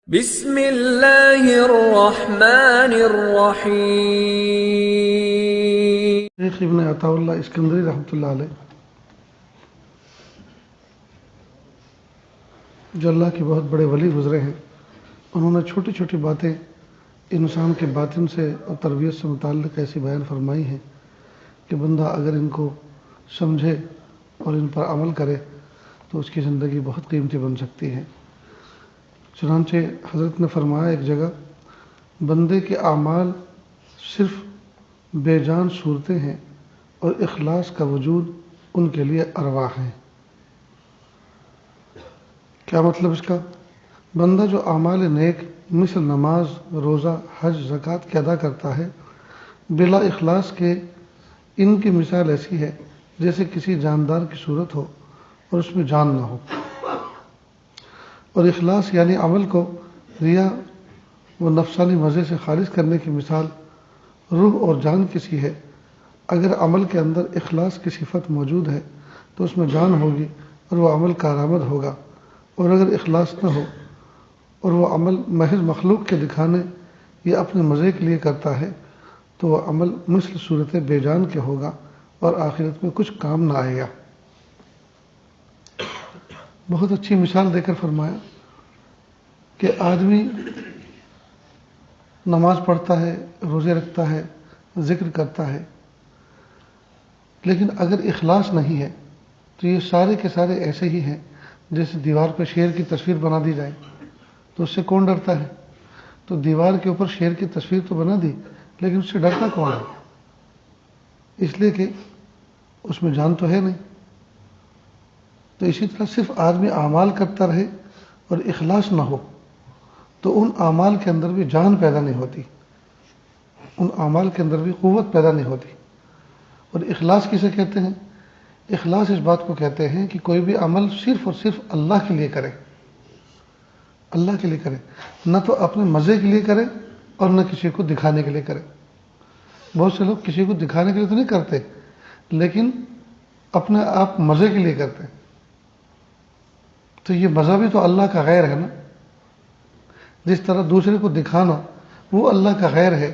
بسم اللہ الرحمن الرحیم۔ شیخ ابن عطا اللہ اسکندری رحمۃ اللہ علیہ، جو اللہ کے بہت بڑے ولی گزرے ہیں، انہوں نے چھوٹی چھوٹی باتیں انسان کے باطن سے اور تربیت سے متعلق ایسی بیان فرمائی ہیں کہ بندہ اگر ان کو سمجھے اور ان پر عمل کرے تو اس کی زندگی بہت قیمتی بن سکتی ہے۔ چنانچہ حضرت نے فرمایا ایک جگہ، بندے کے اعمال صرف بے جان صورتیں ہیں اور اخلاص کا وجود ان کے لیے ارواح ہیں۔ کیا مطلب اس کا؟ بندہ جو اعمال نیک مثل نماز، روزہ، حج، زکوٰۃ کے ادا کرتا ہے، بلا اخلاص کے ان کی مثال ایسی ہے جیسے کسی جاندار کی صورت ہو اور اس میں جان نہ ہو۔ اور اخلاص یعنی عمل کو ریا و نفسانی مزے سے خالص کرنے کی مثال روح اور جان کسی ہے۔ اگر عمل کے اندر اخلاص کی صفت موجود ہے تو اس میں جان ہوگی اور وہ عمل کارآمد ہوگا، اور اگر اخلاص نہ ہو اور وہ عمل محض مخلوق کے دکھانے یا اپنے مزے کے لیے کرتا ہے تو وہ عمل مثل صورت بے جان کے ہوگا اور آخرت میں کچھ کام نہ آئے گا۔ بہت اچھی مثال دے کر فرمایا کہ آدمی نماز پڑھتا ہے، روزے رکھتا ہے، ذکر کرتا ہے، لیکن اگر اخلاص نہیں ہے تو یہ سارے کے سارے ایسے ہی ہیں جیسے دیوار پہ شیر کی تصویر بنا دی جائے تو اس سے کون ڈرتا ہے؟ تو دیوار کے اوپر شیر کی تصویر تو بنا دی لیکن اس سے ڈرتا کون ہے؟ اس لیے کہ اس میں جان تو ہے نہیں۔ تو اسی طرح صرف آدمی اعمال کرتا رہے اور اخلاص نہ ہو تو ان اعمال کے اندر بھی جان پیدا نہیں ہوتی، ان اعمال کے اندر بھی قوت پیدا نہیں ہوتی۔ اور اخلاص کسے کہتے ہیں؟ اخلاص اس بات کو کہتے ہیں کہ کوئی بھی عمل صرف اور صرف اللہ کے لیے کرے، اللہ کے لیے کرے، نہ تو اپنے مزے کے لیے کرے اور نہ کسی کو دکھانے کے لیے کرے۔ بہت سے لوگ کسی کو دکھانے کے لیے تو نہیں کرتے لیکن اپنے آپ مزے کے لیے کرتے ہیں، تو یہ مزہ بھی تو اللہ کا غیر ہے نا۔ جس طرح دوسرے کو دکھانا وہ اللہ کا غیر ہے،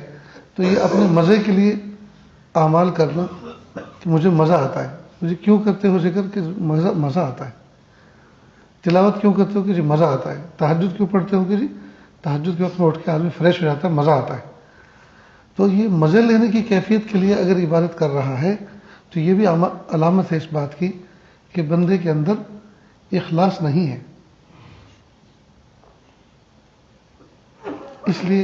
تو یہ اپنے مزے کے لیے اعمال کرنا کہ مجھے مزہ آتا ہے، مجھے کیوں کرتے ہو ذکر کہ مزہ آتا ہے، تلاوت کیوں کرتے ہو کہ جی مزہ آتا ہے، تہجد کیوں پڑھتے ہو کہ جی تہجد کے وقت میں اٹھ کے آدمی فریش ہو جاتا ہے، مزہ آتا ہے۔ تو یہ مزے لینے کی کیفیت کے لیے اگر عبادت کر رہا ہے تو یہ بھی علامت ہے اس بات کی کہ بندے کے اندر اخلاص نہیں ہے۔ اس لیے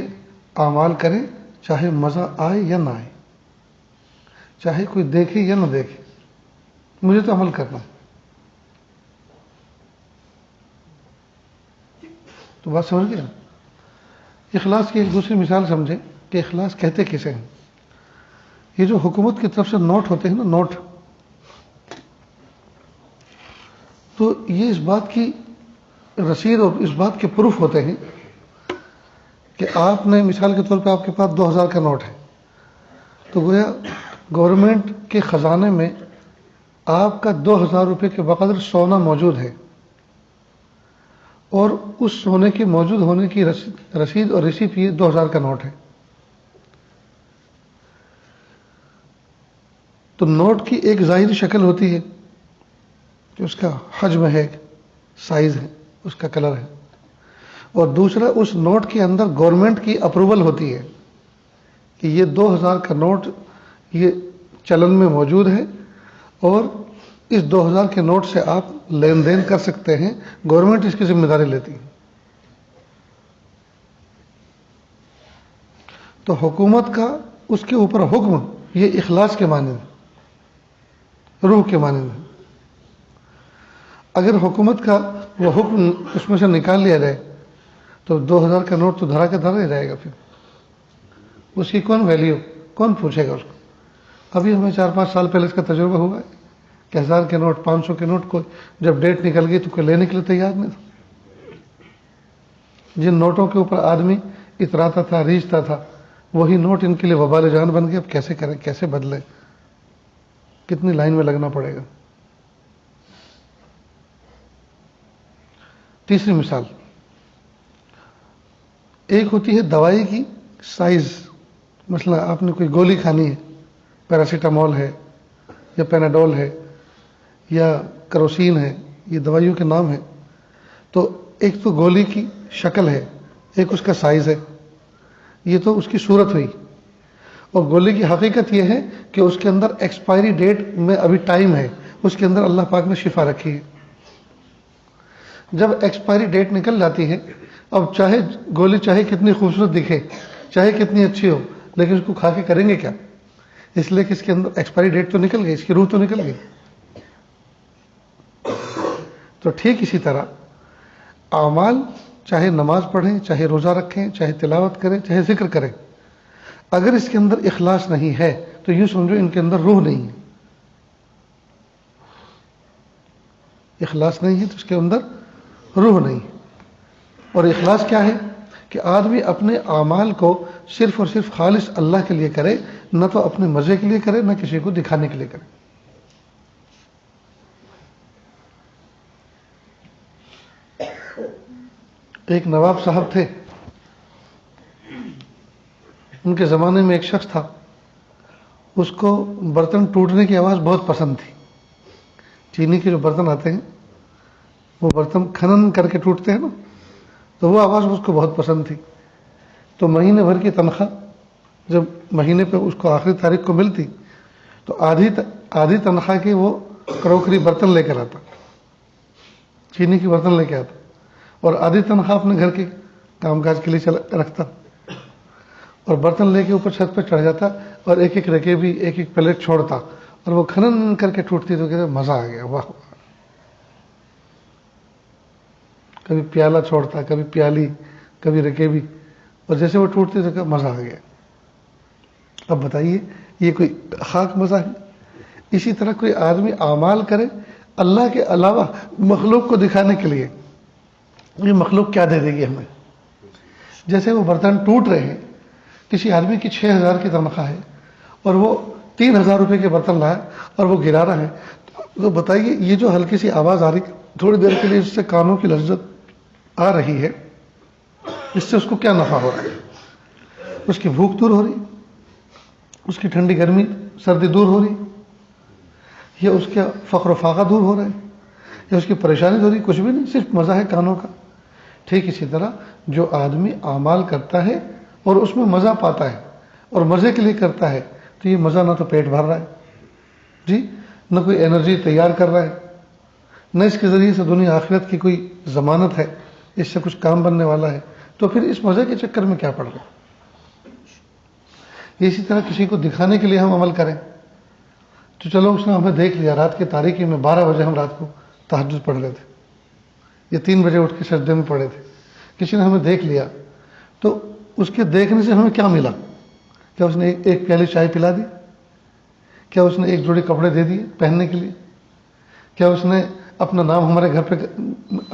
اعمال کریں چاہے مزہ آئے یا نہ آئے، چاہے کوئی دیکھے یا نہ دیکھے، مجھے تو عمل کرنا ہے۔ تو بات سمجھ گئے نا؟ اخلاص کی ایک دوسری مثال سمجھیں کہ اخلاص کہتے کسے ہیں۔ یہ جو حکومت کی طرف سے نوٹ ہوتے ہیں نا، نوٹ، تو یہ اس بات کی رسید اور اس بات کے پروف ہوتے ہیں کہ آپ نے مثال کے طور پہ آپ کے پاس 2000 کا نوٹ ہے، تو گویا گورنمنٹ کے خزانے میں آپ کا 2000 روپے کے بقدر سونا موجود ہے، اور اس سونے کے موجود ہونے کی رسید اور ریسیپٹ یہ 2000 کا نوٹ ہے۔ تو نوٹ کی ایک ظاہری شکل ہوتی ہے کہ اس کا حجم ہے، سائز ہے، اس کا کلر ہے، اور دوسرا اس نوٹ کے اندر گورنمنٹ کی اپروول ہوتی ہے کہ یہ 2000 کا نوٹ یہ چلن میں موجود ہے اور اس 2000 کے نوٹ سے آپ لین دین کر سکتے ہیں، گورنمنٹ اس کی ذمہ داری لیتی ہے۔ تو حکومت کا اس کے اوپر حکم یہ اخلاص کے معنی ہے، روح کے معنی ہے۔ اگر حکومت کا وہ حکم اس میں سے نکال لیا جائے تو 2000 کا نوٹ تو دھرا کے دھرا ہی رہے گا، پھر اس کی کون ویلیو، کون پوچھے گا اس کو؟ ابھی ہمیں 4-5 سال پہلے اس کا تجربہ ہوا ہے کہ 1000 کے نوٹ، 500 کے نوٹ کو جب ڈیٹ نکل گئی تو کوئی لینے کے لیے تیار نہیں تھا۔ جن نوٹوں کے اوپر آدمی اتراتا تھا، ریجھتا تھا، وہی نوٹ ان کے لیے وبال جان بن گئے۔ اب کیسے کریں، کیسے بدلیں، کتنی لائن میں لگنا پڑے گا۔ تیسری مثال، ایک ہوتی ہے دوائی کی سائز، مثلا آپ نے کوئی گولی کھانی ہے، پیراسیٹامول ہے یا پیناڈول ہے یا کروسین ہے، یہ دوائیوں کے نام ہیں. تو ایک تو گولی کی شکل ہے، ایک اس کا سائز ہے، یہ تو اس کی صورت ہوئی. اور گولی کی حقیقت یہ ہے کہ اس کے اندر ایکسپائری ڈیٹ میں ابھی ٹائم ہے، اس کے اندر اللہ پاک نے شفا رکھی ہے. جب ایکسپائری ڈیٹ نکل جاتی ہے، اب چاہے گولی چاہے کتنی خوبصورت دکھے، چاہے کتنی اچھی ہو، لیکن اس کو کھا کے کریں گے کیا؟ اس لیے کہ اس کے اندر ایکسپائری ڈیٹ تو نکل گئی، اس کی روح تو نکل گئی. تو ٹھیک اسی طرح اعمال، چاہے نماز پڑھیں، چاہے روزہ رکھیں، چاہے تلاوت کریں، چاہے ذکر کریں، اگر اس کے اندر اخلاص نہیں ہے تو یوں سمجھو ان کے اندر روح نہیں ہے. اخلاص نہیں ہے تو اس کے اندر روح نہیں. اور اخلاص کیا ہے؟ کہ آدمی اپنے اعمال کو صرف اور صرف خالص اللہ کے لیے کرے، نہ تو اپنے مزے کے لیے کرے، نہ کسی کو دکھانے کے لیے کرے. ایک نواب صاحب تھے، ان کے زمانے میں ایک شخص تھا، اس کو برتن ٹوٹنے کی آواز بہت پسند تھی. چینی کے جو برتن آتے ہیں وہ برتن کھنن کر کے ٹوٹتے ہیں نا، تو وہ آواز اس کو بہت پسند تھی. تو مہینے بھر کی تنخواہ جب مہینے پہ اس کو آخری تاریخ کو ملتی تو آدھی تنخواہ کے وہ کروکری برتن لے کر آتا، چینی کی برتن لے کے آتا، اور آدھی تنخواہ اپنے گھر کے کام کاج کے لیے رکھتا، اور برتن لے کے اوپر چھت پہ چڑھ جاتا اور ایک ایک رکیبی، ایک ایک پلیٹ چھوڑتا، اور وہ کھنن کر کے ٹوٹتی تو کہتے مزہ آ گیا، واہ. کبھی پیالہ چھوڑتا، کبھی پیالی، کبھی رکیبی، اور جیسے وہ ٹوٹتی تو کہ مزہ آ گیا. اب بتائیے یہ کوئی خاک مزہ ہے؟ اسی طرح کوئی آدمی اعمال کرے اللہ کے علاوہ مخلوق کو دکھانے کے لیے، یہ مخلوق کیا دے دے گی ہمیں؟ جیسے وہ برتن ٹوٹ رہے ہیں، کسی آدمی کی 6,000 کی تنخواہ ہے اور وہ 3,000 روپے کے برتن لایا اور وہ گرا رہا ہے، تو بتائیے یہ جو ہلکی سی آواز آ رہی تھوڑی دیر کے لیے، اس سے کانوں کی لذت آ رہی ہے، اس سے اس کو کیا نفع ہو رہا ہے؟ اس کی بھوک دور ہو رہی، اس کی ٹھنڈی گرمی سردی دور ہو رہی، یا اس کا فقر و فاقہ دور ہو رہا ہے، یا اس کی پریشانی دور ہو رہی؟ کچھ بھی نہیں، صرف مزہ ہے کانوں کا. ٹھیک اسی طرح جو آدمی اعمال کرتا ہے اور اس میں مزہ پاتا ہے اور مزے کے لیے کرتا ہے، تو یہ مزہ نہ تو پیٹ بھر رہا ہے جی، نہ کوئی انرجی تیار کر رہا ہے، نہ اس کے ذریعے سے دنیا آخرت کی کوئی ضمانت ہے، اس سے کچھ کام بننے والا ہے، تو پھر اس مزے کے چکر میں کیا پڑ رہا ہے؟ اسی طرح کسی کو دکھانے کے لیے ہم عمل کریں تو چلو اس نے ہمیں دیکھ لیا، رات کی تاریکی میں 12 بجے ہم رات کو تہجد پڑھ رہے تھے، یا 3 بجے اٹھ کے سجدے میں پڑھے تھے، کسی نے ہمیں دیکھ لیا، تو اس کے دیکھنے سے ہمیں کیا ملا؟ کیا اس نے ایک پیالی چائے پلا دی؟ کیا اس نے ایک جوڑی کپڑے دے دیے پہننے کے لیے؟ کیا اس نے اپنا نام ہمارے گھر پہ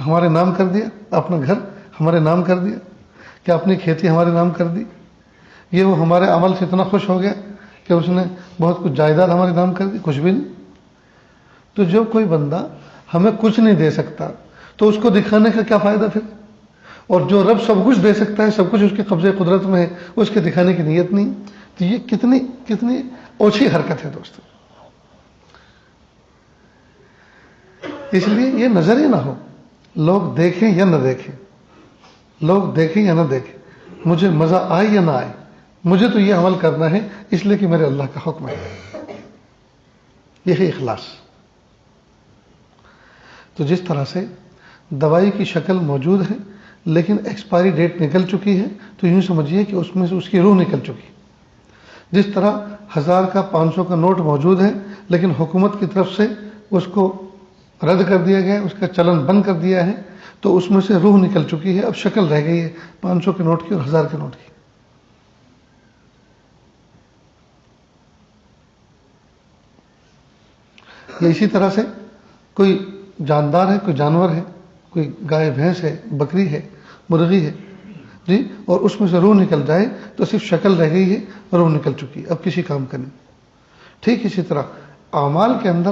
ہمارے نام کر دیا، اپنا گھر ہمارے نام کر دیا؟ کیا اپنی کھیتی ہمارے نام کر دی؟ یہ وہ ہمارے عمل سے اتنا خوش ہو گیا کہ اس نے بہت کچھ جائیداد ہمارے نام کر دی؟ کچھ بھی نہیں. تو جو کوئی بندہ ہمیں کچھ نہیں دے سکتا تو اس کو دکھانے کا کیا فائدہ پھر؟ اور جو رب سب کچھ دے سکتا ہے، سب کچھ اس کے قبضے قدرت میں ہے، اس کے دکھانے کی نیت نہیں. تو یہ کتنی اوچھی حرکت ہے دوستو. اس لیے یہ نظر ہی نہ ہو، لوگ دیکھیں یا نہ دیکھیں، لوگ دیکھیں یا نہ دیکھیں، مجھے مزہ آئے یا نہ آئے، مجھے تو یہ عمل کرنا ہے اس لیے کہ میرے اللہ کا حکم ہے. یہ ہے اخلاص. تو جس طرح سے دوائی کی شکل موجود ہے لیکن ایکسپائری ڈیٹ نکل چکی ہے، تو یوں سمجھیے کہ اس میں سے اس کی روح نکل چکی. جس طرح 1000 کا 500 کا نوٹ موجود ہے لیکن حکومت کی طرف سے اس کو رد کر دیا گیا، اس کا چلن بند کر دیا ہے، تو اس میں سے روح نکل چکی ہے، اب شکل رہ گئی ہے 500 کے نوٹ کی اور 1000 کے نوٹ کی. یا اسی طرح سے کوئی جاندار ہے، کوئی جانور ہے، کوئی گائے بھینس ہے، بکری ہے، مرغی ہے جی، اور اس میں سے روح نکل جائے تو صرف شکل رہ گئی ہے، روح نکل چکی ہے، اب کسی کام کا نہیں. ٹھیک اسی طرح اعمال کے اندر،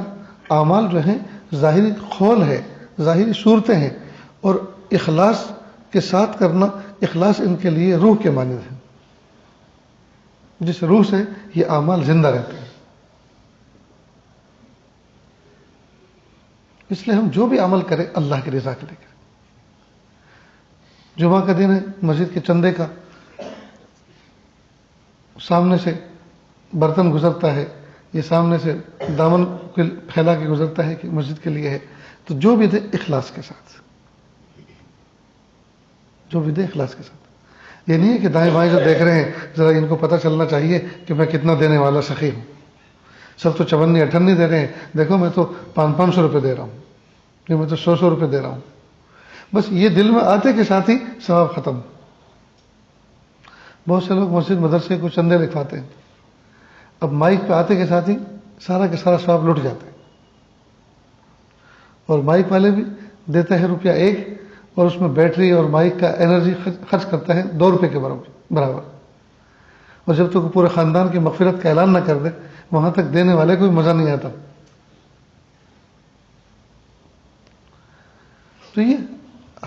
اعمال جو ہیں ظاہری خول ہے، ظاہری صورتیں ہیں، اور اخلاص کے ساتھ کرنا، اخلاص ان کے لیے روح کے مانند ہے، جس روح سے یہ اعمال زندہ رہتے ہیں۔ اس لیے ہم جو بھی عمل کریں اللہ کی رضا کے لیے کریں۔ جمعہ کا دن ہے، مسجد کے چندے کا، سامنے سے برتن گزرتا ہے، یہ سامنے سے دامن پھیلا کے گزرتا ہے کہ مسجد کے لیے ہے، تو جو بھی دے اخلاص کے ساتھ، جو بھی دے اخلاص کے ساتھ۔ یہ نہیں ہے کہ دائیں بائیں جو دیکھ رہے ہیں ذرا ان کو پتہ چلنا چاہیے کہ میں کتنا دینے والا سخی ہوں، سب تو 54 58 دے رہے ہیں، دیکھو میں تو 500 روپے دے رہا ہوں، کہ میں تو 100 روپے دے رہا ہوں، بس یہ دل میں آتے کے ساتھ ہی ثواب ختم۔ بہت سے لوگ مسجد مدرسے کو چندے لکھواتے ہیں، اب مائک پہ آتے کے ساتھ ہی سارا کے سارا ثواب لٹ جاتا ہے، اور مائک والے بھی دیتا ہے روپیہ 1 اور اس میں بیٹری اور مائک کا انرجی خرچ کرتا ہے 2 روپے کے برابر، اور جب تک پورے خاندان کی مغفرت کا اعلان نہ کر دے وہاں تک دینے والے کو بھی مزہ نہیں آتا۔ تو یہ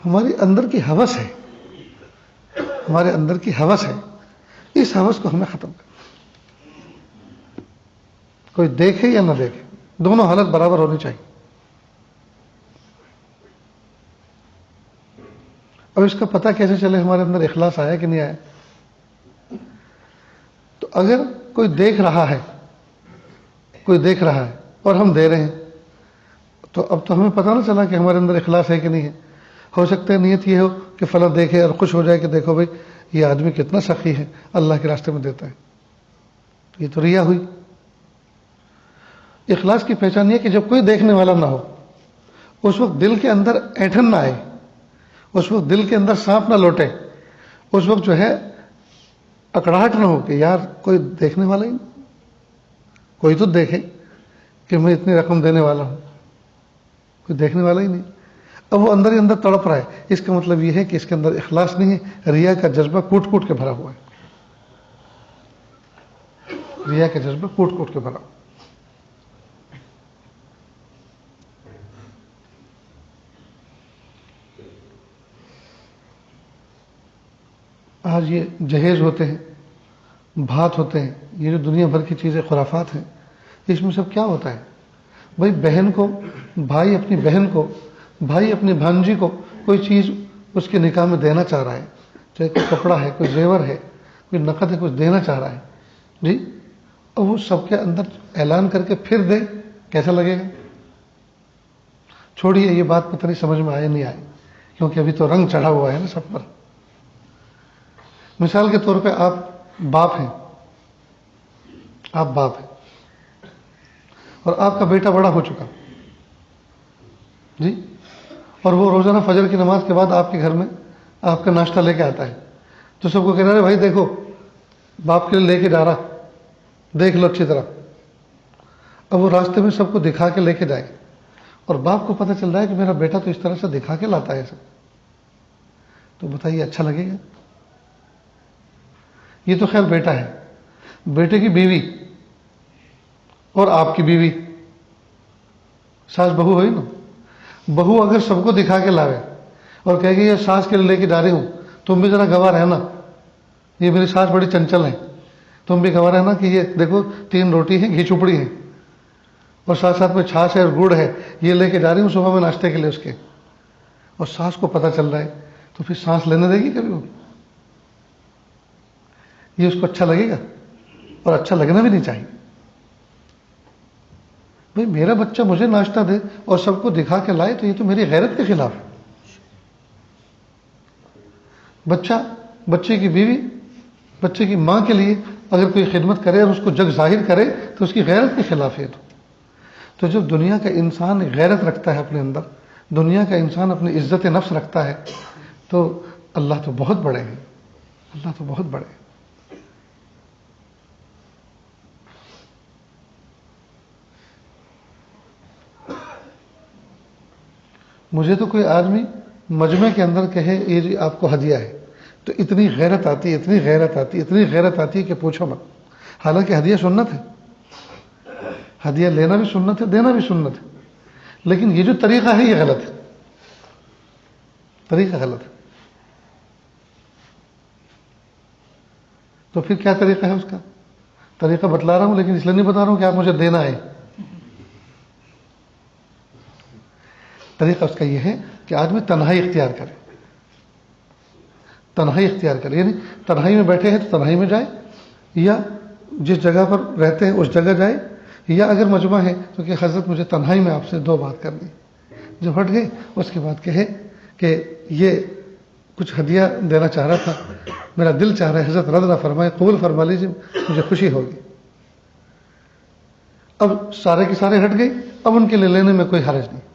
ہماری اندر کی ہوس ہے، ہمارے اندر کی ہوس ہے، اس ہوس کو ہمیں ختم کرنا۔ کوئی دیکھے یا نہ دیکھے، دونوں حالت برابر ہونی چاہیے۔ اب اس کا پتہ کیسے چلے ہمارے اندر اخلاص آیا کہ نہیں آیا؟ تو اگر کوئی دیکھ رہا ہے، کوئی دیکھ رہا ہے اور ہم دے رہے ہیں، تو اب تو ہمیں پتہ نہ چلا کہ ہمارے اندر اخلاص ہے کہ نہیں ہے۔ ہو سکتا ہے نیت یہ ہو کہ فلاں دیکھے اور خوش ہو جائے کہ دیکھو بھائی یہ آدمی کتنا سخی ہے، اللہ کے راستے میں دیتا ہے، یہ تو ریا ہوئی۔ اخلاص کی پہچان یہ کہ جب کوئی دیکھنے والا نہ ہو، اس وقت دل کے اندر ایٹھن نہ آئے، اس وقت دل کے اندر سانپ نہ لوٹے، اس وقت جو ہے اکڑاہٹ نہ ہو کہ یار کوئی دیکھنے والا ہی نہیں، کوئی تو دیکھے کہ میں اتنی رقم دینے والا ہوں، کوئی دیکھنے والا ہی نہیں۔ اب وہ اندر ہی اندر تڑپ رہا ہے، اس کا مطلب یہ ہے کہ اس کے اندر اخلاص نہیں ہے، ریا کا جذبہ کوٹ کوٹ کے بھرا ہوا ہے، ریا کا جذبہ کوٹ کوٹ کے بھرا ہوا۔ آج یہ جہیز ہوتے ہیں، بھات ہوتے ہیں، یہ جو دنیا بھر کی چیزیں خرافات ہیں، اس میں سب کیا ہوتا ہے؟ بھائی بہن کو، بھائی اپنی بہن کو، بھائی اپنی بھانجی کو کوئی چیز اس کے نکاح میں دینا چاہ رہا ہے، چاہے کوئی کپڑا ہے، کوئی زیور ہے، کوئی نقد ہے، کچھ دینا چاہ رہا ہے جی، اور وہ سب کے اندر اعلان کر کے پھر دے، کیسا لگے گا؟ چھوڑیے یہ بات پتہ نہیں سمجھ میں آئے نہیں آئے، کیونکہ ابھی تو رنگ چڑھا ہوا ہے نا سب پر۔ مثال کے طور پہ آپ باپ ہیں، آپ باپ ہیں اور آپ کا بیٹا بڑا ہو چکا جی، اور وہ روزانہ فجر کی نماز کے بعد آپ کے گھر میں آپ کا ناشتہ لے کے آتا ہے، تو سب کو کہہ رہا ہے بھائی دیکھو باپ کے لیے لے کے جا رہا، دیکھ لو اچھی طرح۔ اب وہ راستے میں سب کو دکھا کے لے کے جائے، اور باپ کو پتہ چل رہا ہے کہ میرا بیٹا تو اس طرح سے دکھا کے لاتا ہے سب، تو بتائیے اچھا لگے گا؟ یہ تو خیر بیٹا ہے، بیٹے کی بیوی اور آپ کی بیوی، ساس بہو ہوئی نا، بہو اگر سب کو دکھا کے لاوے اور کہے گی یہ ساس کے لیے لے کے جا رہی ہوں، تم بھی ذرا گواہ رہنا، یہ میری ساس بڑی چنچل ہے، تم بھی گواہ رہنا کہ یہ دیکھو 3 روٹی ہیں، گھی چپڑی ہے، اور ساتھ ساتھ میں چھاچ ہے اور گڑ ہے، یہ لے کے جا رہی ہوں صبح میں ناشتے کے لیے اس کے، اور ساس کو پتہ چل رہا ہے، تو پھر سانس لینے دے گی کبھی وہ؟ یہ اس کو اچھا لگے گا؟ اور اچھا لگنا بھی نہیں چاہیے۔ بھئی میرا بچہ مجھے ناشتہ دے اور سب کو دکھا کے لائے تو یہ تو میری غیرت کے خلاف ہے۔ بچہ، بچے کی بیوی، بچے کی ماں کے لیے اگر کوئی خدمت کرے اور اس کو جگ ظاہر کرے تو اس کی غیرت کے خلاف ہے۔ تو جب دنیا کا انسان غیرت رکھتا ہے اپنے اندر، دنیا کا انسان اپنی عزت نفس رکھتا ہے، تو اللہ تو بہت بڑے ہیں، اللہ تو بہت بڑے ہیں۔ مجھے تو کوئی آدمی مجمع کے اندر کہے یہ جی آپ کو ہدیہ ہے، تو اتنی غیرت آتی، اتنی غیرت آتی، اتنی غیرت آتی کہ پوچھو مت۔ حالانکہ ہدیہ سنت ہے، ہدیہ لینا بھی سنت ہے، دینا بھی سنت ہے، لیکن یہ جو طریقہ ہے یہ غلط ہے، طریقہ غلط ہے۔ تو پھر کیا طریقہ ہے اس کا؟ طریقہ بتلا رہا ہوں، لیکن اس لیے نہیں بتا رہا ہوں کہ آپ مجھے دینا ہے. طریقہ اس کا یہ ہے کہ آدمی تنہائی اختیار کرے. تنہائی اختیار کرے، یعنی تنہائی میں بیٹھے ہیں تو تنہائی میں جائے، یا جس جگہ پر رہتے ہیں اس جگہ جائے، یا اگر مجمع ہے تو کہ حضرت مجھے تنہائی میں آپ سے 2 بات کرنی. جب ہٹ گئے اس کے بعد کہے کہ یہ کچھ ہدیہ دینا چاہ رہا تھا، میرا دل چاہ رہا ہے، حضرت رد نہ فرمائے، قبول فرما لیجیے، مجھے خوشی ہوگی. اب سارے کے سارے ہٹ گئے، اب ان کے لیے لینے میں کوئی حرج نہیں،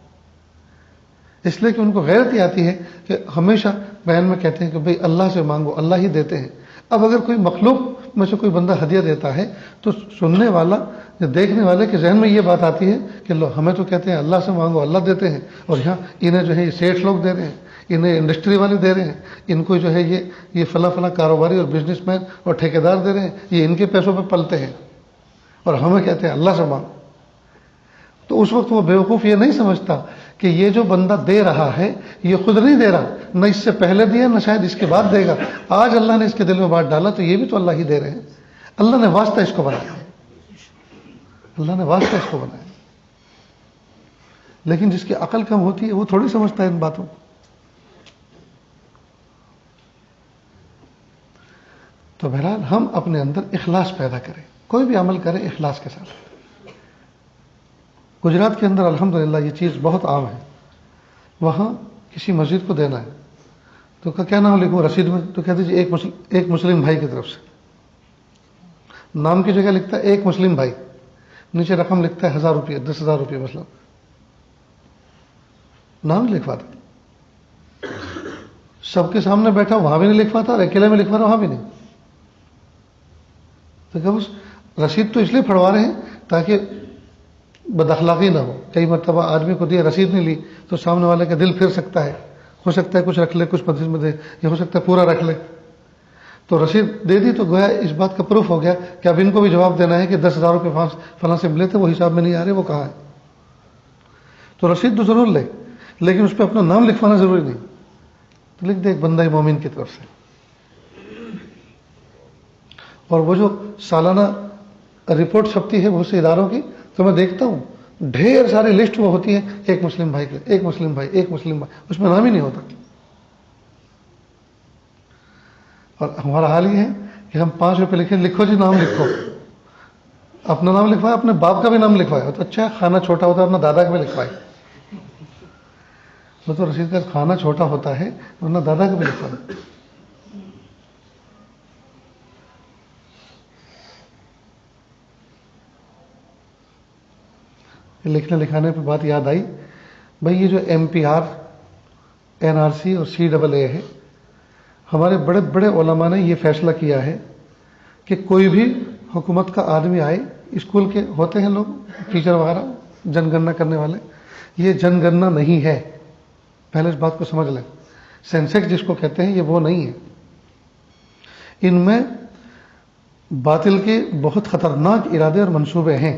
اس لیے کہ ان کو غیرت ہی آتی ہے کہ ہمیشہ بیان میں کہتے ہیں کہ بھئی اللہ سے مانگو، اللہ ہی دیتے ہیں. اب اگر کوئی مخلوق میں سے کوئی بندہ ہدیہ دیتا ہے تو سننے والا یا دیکھنے والے کے ذہن میں یہ بات آتی ہے کہ لو ہمیں تو کہتے ہیں اللہ سے مانگو، اللہ دیتے ہیں، اور یہاں انہیں جو ہے یہ سیٹھ لوگ دے رہے ہیں، انہیں انڈسٹری والے دے رہے ہیں، ان کو جو ہے یہ فلاں فلاں کاروباری اور بزنس مین اور ٹھیکیدار دے رہے ہیں، یہ ان کے پیسوں پہ پلتے ہیں، اور ہمیں کہتے ہیں اللہ سے مانگو. تو اس وقت وہ بیوقوف یہ نہیں سمجھتا کہ یہ جو بندہ دے رہا ہے یہ خود نہیں دے رہا، نہ اس سے پہلے دیا نہ شاید اس کے بعد دے گا. آج اللہ نے اس کے دل میں بات ڈالا تو یہ بھی تو اللہ ہی دے رہے ہیں. اللہ نے واسطہ اس کو بنایا، اللہ نے واسطہ اس کو بنایا. لیکن جس کی عقل کم ہوتی ہے وہ تھوڑی سمجھتا ہے ان باتوں کو. تو بہرحال ہم اپنے اندر اخلاص پیدا کریں، کوئی بھی عمل کریں اخلاص کے ساتھ. گجرات کے اندر الحمدللہ یہ چیز بہت عام ہے. وہاں کسی مسجد کو دینا ہے تو کیا نام لکھوں رسید میں؟ تو کہتے جی ایک مسلم بھائی کی طرف سے. نام کی جگہ لکھتا ہے ایک مسلم بھائی، نیچے رقم لکھتا ہے 1000 روپیہ 10,000 روپیہ، مثلا نام لکھواتا. سب کے سامنے بیٹھا وہاں بھی نہیں لکھواتا، اور اکیلے میں لکھوا رہا وہاں بھی نہیں. تو کہ اس رسید تو اس لیے پھڑوا رہے ہیں تاکہ بد اخلاقی نہ ہو. کئی مرتبہ آدمی کو دیا رسید نہیں لی تو سامنے والے کا دل پھر سکتا ہے، ہو سکتا ہے کچھ رکھ لے، کچھ مسجد میں دے، یا ہو سکتا ہے پورا رکھ لے. تو رسید دے دی تو گویا اس بات کا پروف ہو گیا کہ اب ان کو بھی جواب دینا ہے کہ 10,000 روپے فلاں سے ملے تھے، وہ حساب میں نہیں آ رہے، وہ کہاں ہے. تو رسید تو ضرور لے، لیکن اس پہ اپنا نام لکھوانا ضروری نہیں. تو لکھ دے ایک بندہ مومن کی طرف سے. اور وہ جو سالانہ رپورٹ چھپتی ہے بہت سے اداروں کی، تو میں دیکھتا ہوں ڈھیر ساری لسٹ وہ ہوتی ہے، ایک مسلم بھائی کے، ایک مسلم بھائی، ایک مسلم بھائی، اس میں نام ہی نہیں ہوتا. اور ہمارا حال یہ ہے کہ ہم 5 روپے لکھیں، لکھو جی نام لکھو، اپنا نام لکھوایا، اپنے باپ کا بھی نام لکھوایا تو اچھا، کھانا چھوٹا ہوتا ہے اپنا دادا کا بھی لکھوائے. وہ تو رسید کا کھانا چھوٹا ہوتا ہے ورنہ دادا کا بھی لکھوائے. لکھنے لکھانے پہ بات یاد آئی، بھائی یہ جو MPR NRC اور CAA ہے، ہمارے بڑے بڑے علماء نے یہ فیصلہ کیا ہے کہ کوئی بھی حکومت کا آدمی آئے، اسکول کے ہوتے ہیں لوگ ٹیچر وغیرہ جن گننا کرنے والے، یہ جن گننا نہیں ہے. پہلے اس بات کو سمجھ لیں. سینسیکس جس کو کہتے ہیں یہ وہ نہیں ہے. ان میں باطل کے بہت خطرناک ارادے اور منصوبے ہیں.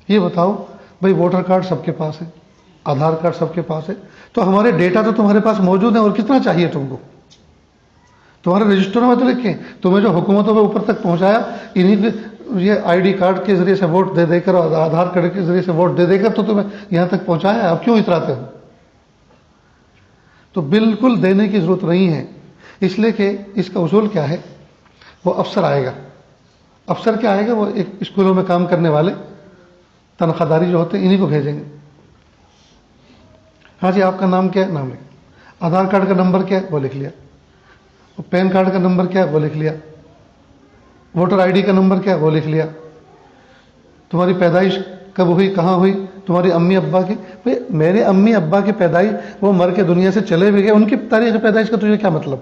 یہ بتاؤ بھائی ووٹر کارڈ سب کے پاس ہے، آدھار کارڈ سب کے پاس ہے، تو ہمارے ڈیٹا تو تمہارے پاس موجود ہے، اور کتنا چاہیے تم کو؟ تمہارے رجسٹروں میں تو لکھیں، تمہیں جو حکومتوں پہ اوپر تک پہنچایا انہیں یہ ID کارڈ کے ذریعے سے ووٹ دے دے کر اور آدھار کارڈ کے ذریعے سے ووٹ دے دے کر تو تمہیں یہاں تک پہنچایا ہے. اب کیوں اتراتے ہو؟ تو بالکل دینے کی ضرورت نہیں ہے. اس لیے کہ اس کا اصول کیا ہے، وہ افسر آئے گا. افسر کیا آئے گا؟ وہ ایک اسکولوں میں کام کرنے والے تنخواہ داری جو ہوتے ہیں انہیں کو بھیجیں گے. ہاں جی آپ کا نام کیا ہے؟ نام لکھ. آدھار کارڈ کا نمبر کیا ہے؟ وہ لکھ لیا. پین کارڈ کا نمبر کیا ہے؟ وہ لکھ لیا. ووٹر ID کا نمبر کیا ہے؟ وہ لکھ لیا. تمہاری پیدائش کب ہوئی، کہاں ہوئی، تمہاری امی ابا کی. بھائی میرے امی ابا کی پیدائش وہ مر کے دنیا سے چلے بھی گئے، ان کی تاریخ پیدائش کا تجھے کیا مطلب؟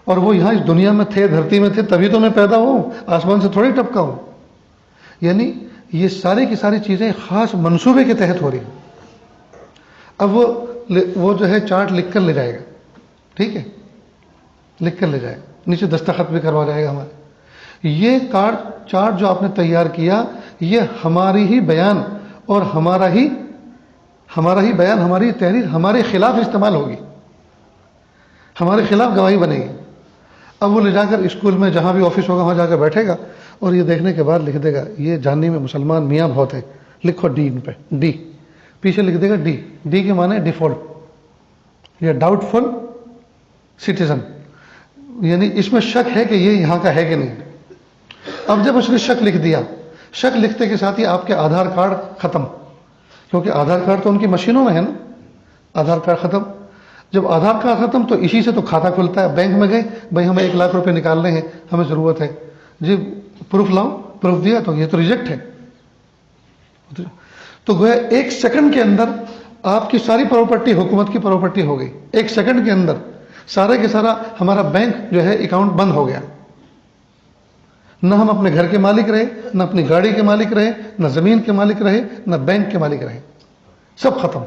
اور وہ یہاں اس دنیا میں تھے، دھرتی میں تھے، تبھی تو میں پیدا ہوں، آسمان سے تھوڑی ٹپکا ہوں. یعنی یہ ساری کی ساری چیزیں خاص منصوبے کے تحت ہو رہی ہیں. اب وہ جو ہے چارٹ لکھ کر لے جائے گا، ٹھیک ہے، لکھ کر لے جائے گا، نیچے دستخط بھی کروا جائے گا ہمارے. یہ چارٹ جو آپ نے تیار کیا یہ ہماری ہی بیان اور ہمارا ہی بیان، ہماری تحریر ہمارے خلاف استعمال ہوگی، ہمارے خلاف گواہی بنے گی. اب وہ لے جا کر اسکول میں جہاں بھی آفس ہوگا وہاں جا کر بیٹھے گا اور یہ دیکھنے کے بعد لکھ دے گا یہ جاننے میں مسلمان میاں بہت ہیں، لکھو ڈی ان پہ، ڈی پیچھے لکھ دے گا ڈی، ڈی کے معنی ڈیفالٹ یا ڈاؤٹ فل سٹیزن، یعنی اس میں شک ہے کہ یہ یہاں کا ہے کہ نہیں۔ اب جب اس نے شک لکھ دیا، شک لکھتے کے ساتھ ہی آپ کے آدھار کارڈ ختم، کیونکہ آدھار کارڈ تو ان کی مشینوں میں ہے نا، آدھار کارڈ ختم۔ جب آدھار کارڈ ختم تو اسی سے تو کھاتہ کھلتا ہے۔ بینک میں گئے، بھائی ہمیں 1,00,000 روپے نکالنے ہیں، ہمیں ضرورت ہے، جی پروف لاؤ، پروف دیا تو یہ تو ریجیکٹ ہے۔ تو گویا 1 سیکنڈ کے اندر آپ کی ساری پراپرٹی حکومت کی پراپرٹی ہو گئی، 1 سیکنڈ کے اندر سارے کے سارا ہمارا بینک جو ہے اکاؤنٹ بند ہو گیا۔ نہ ہم اپنے گھر کے مالک رہے، نہ اپنی گاڑی کے مالک رہے، نہ زمین کے مالک رہے، نہ بینک کے مالک رہے، سب ختم۔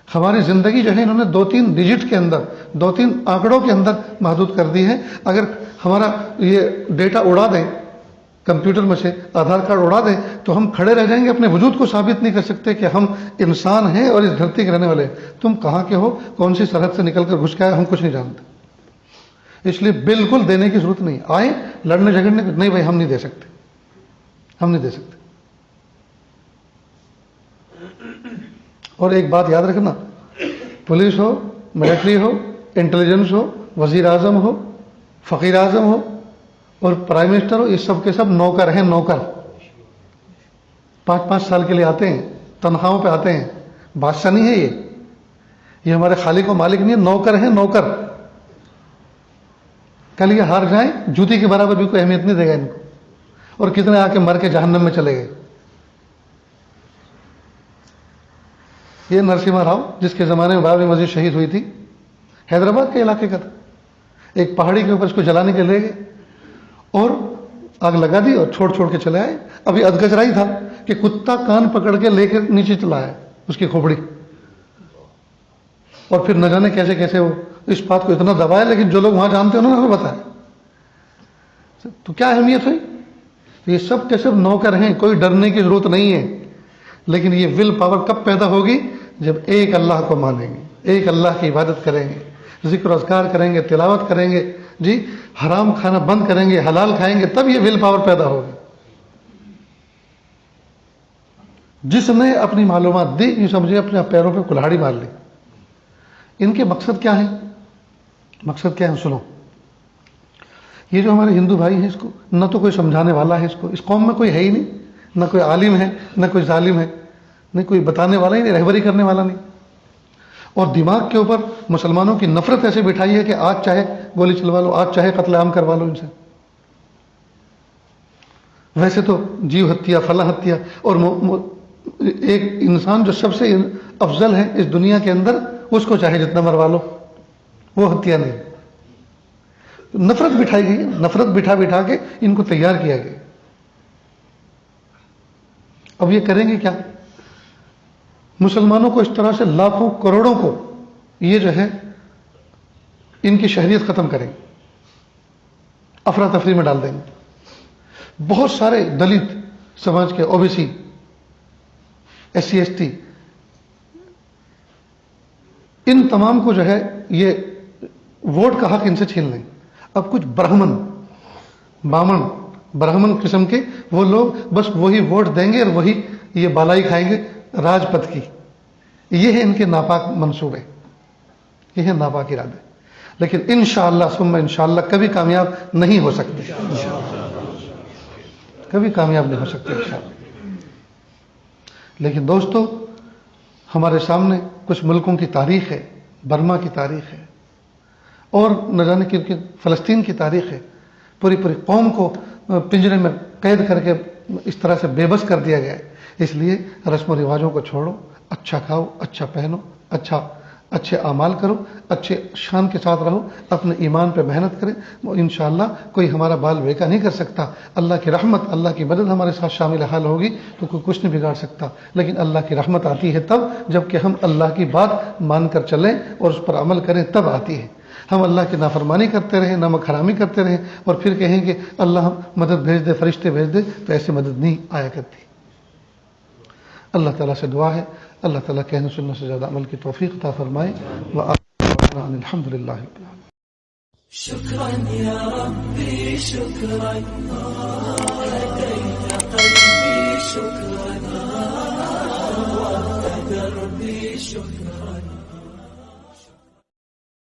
ہماری زندگی جو ہے انہوں نے 2-3 ڈیجٹ کے اندر، 2-3 آنکڑوں کے اندر محدود کر دی ہے۔ اگر ہمارا یہ ڈیٹا اڑا دیں کمپیوٹر میں سے، آدھار کارڈ اڑا دیں تو ہم کھڑے رہ جائیں گے، اپنے وجود کو ثابت نہیں کر سکتے کہ ہم انسان ہیں اور اس دھرتی کے رہنے والے ہیں۔ تم کہاں کے ہو، کون سی سرحد سے نکل کر گھس کے آئے، ہم کچھ نہیں جانتے۔ اس لیے بالکل دینے کی ضرورت نہیں، آئے لڑنے جھگڑنے نہیں، بھائی ہم نہیں دے سکتے، ہم نہیں دے سکتے۔ اور ایک بات یاد رکھنا، پولیس ہو، ملٹری ہو، انٹیلیجنس ہو، وزیر اعظم ہو، فقیر اعظم ہو اور پرائم منسٹر ہو، یہ سب کے سب نوکر ہیں، نوکر 5-5 سال کے لیے آتے ہیں، تنخواہوں پہ آتے ہیں، بادشاہ نہیں ہے یہ ہمارے خالق و مالک نہیں ہے، نوکر ہیں، نوکر۔ کل یہ ہار جائیں جوتی کے برابر بھی کوئی اہمیت نہیں دے گا ان کو، اور کتنے آ کے مر کے جہنم میں چلے گئے۔ یہ نرسمہا راؤ جس کے زمانے میں بابری مسجد شہید ہوئی تھی، حیدرآباد کے علاقے کا تھا، ایک پہاڑی کے اوپر اس کو جلانے کے لے گئے اور آگ لگا دی اور چھوڑ چھوڑ کے چلے آئے۔ ابھی ادگجرائی تھا کہ کتا کان پکڑ کے لے کے نیچے چلا ہے اس کی کھوپڑی، اور پھر نہ جانے کیسے کیسے وہ اس بات کو اتنا دبایا، لیکن جو لوگ وہاں جانتے ہیں انہوں نے ہمیں بتایا۔ تو کیا اہمیت ہوئی؟ یہ سب کے سب نوکر ہیں، کوئی ڈرنے کی ضرورت نہیں ہے۔ لیکن یہ ول پاور کب پیدا ہوگی؟ جب ایک اللہ کو مانیں گے، ایک اللہ کی عبادت کریں گے، ذکر و اذکار کریں گے، تلاوت کریں گے، جی حرام کھانا بند کریں گے، حلال کھائیں گے، تب یہ ول پاور پیدا ہوگی۔ جس نے اپنی معلومات دی، یہ سمجھے اپنے پیروں پہ کلہاڑی مار لی۔ ان کے مقصد کیا ہے؟ مقصد کیا ہے؟ سنو، یہ جو ہمارے ہندو بھائی ہیں، اس کو نہ تو کوئی سمجھانے والا ہے، اس قوم میں کوئی ہے ہی نہیں، نہ کوئی عالم ہے، نہ کوئی ظالم ہے، نہ کوئی بتانے والا ہی نہیں، رہبری کرنے والا نہیں۔ اور دماغ کے اوپر مسلمانوں کی نفرت ایسے بٹھائی ہے کہ آج چاہے گولی چلوا لو، آج چاہے قتل عام کروا لو ان سے۔ ویسے تو جیو ہتیا، فلاں ہتیا، اور ایک انسان جو سب سے افضل ہے اس دنیا کے اندر، اس کو چاہے جتنا مروا لو، وہ ہتیا نہیں۔ نفرت بٹھائی گئی، نفرت بٹھا بٹھا کے ان کو تیار کیا گیا۔ اب یہ کریں گے کیا؟ مسلمانوں کو اس طرح سے لاکھوں کروڑوں کو یہ جو ہے ان کی شہریت ختم کریں گے، افراتفری میں ڈال دیں گے۔ بہت سارے دلت سماج کے، O B C, S C S T, ان تمام کو جو ہے یہ ووٹ کا حق ان سے چھین لیں گے۔ اب کچھ برہمن قسم کے وہ لوگ بس وہی ووٹ دیں گے اور وہی یہ بالائی کھائیں گے راج پت کی۔ یہ ہے ان کے ناپاک منصوبے، یہ ہے ناپاک ارادے، لیکن انشاءاللہ ثم انشاءاللہ کبھی کامیاب نہیں ہو سکتے، کبھی کامیاب نہیں ہو سکتے انشاءاللہ۔ لیکن دوستو، ہمارے سامنے کچھ ملکوں کی تاریخ ہے، برما کی تاریخ ہے، اور نہ جانے کہ فلسطین کی تاریخ ہے۔ پوری قوم کو پنجرے میں قید کر کے اس طرح سے بے بس کر دیا گیا ہے۔ اس لیے رسم و رواجوں کو چھوڑو، اچھا کھاؤ، اچھا پہنو، اچھے اعمال کرو، اچھے شان کے ساتھ رہو، اپنے ایمان پہ محنت کریں، انشاءاللہ کوئی ہمارا بال بیکا نہیں کر سکتا۔ اللہ کی رحمت، اللہ کی مدد ہمارے ساتھ شامل حال ہوگی تو کوئی کچھ نہیں بگاڑ سکتا۔ لیکن اللہ کی رحمت آتی ہے تب جب کہ ہم اللہ کی بات مان کر چلیں اور اس پر عمل کریں، تب آتی ہے۔ ہم اللہ کی نافرمانی کرتے رہیں، نمک حرامی کرتے رہیں، اور پھر کہیں کہ اللہ مدد بھیج دے، فرشتے بھیج دے، تو ایسے مدد نہیں آیا کرتی۔ اللہ تعالیٰ سے دعا ہے، اللہ تعالیٰ کہنے سننے سے زیادہ عمل کی توفیق عطا فرمائے۔ وآخر دعوانا ان الحمد للہ رب العالمین۔ شكرا يا ربي شكرا هديت قلبي شكرا نورت دربي شكرا